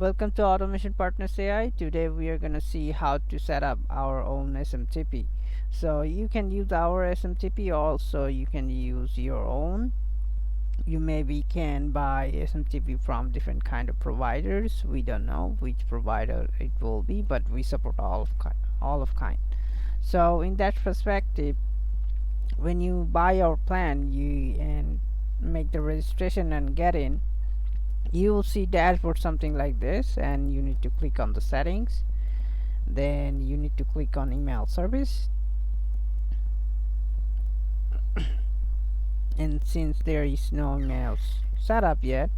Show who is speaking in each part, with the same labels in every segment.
Speaker 1: Welcome to Automation Partners AI. Today we are going to see how to set up our own SMTP. So you can use our SMTP, also you can use your own. You maybe can buy SMTP from different kind of providers. We don't know which provider it will be, but we support all of kind. So in that perspective, when you buy our plan, you and make the registration and get in, you will see dashboard something like this, and you need to click on the settings. Then you need to click on email service, and since there is no email setup yet,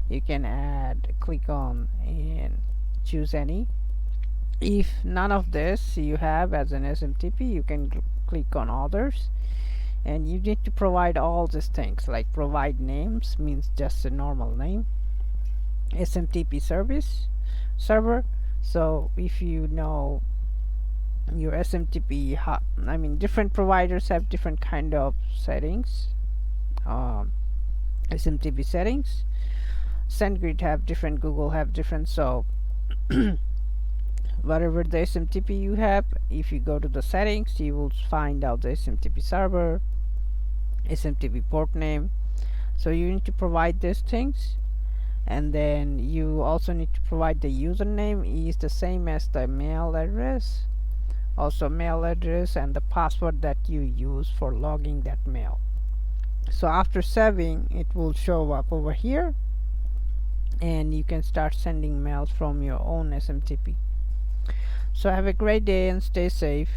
Speaker 1: you can click on and choose any. If none of this you have as an SMTP, you can click on others, and you need to provide all these things, like provide names means just a normal name, SMTP service server. So if you know your SMTP, I mean different providers have different kind of settings, SMTP settings. SendGrid have different, Google have different. So whatever the SMTP you have, if you go to the settings, you will find out the SMTP server, SMTP port name. So you need to provide these things, and then you also need to provide the username is the same as the mail address, also mail address, and the password that you use for logging that mail. So after saving, it will show up over here, and you can start sending mails from your own SMTP. So have a great day and stay safe.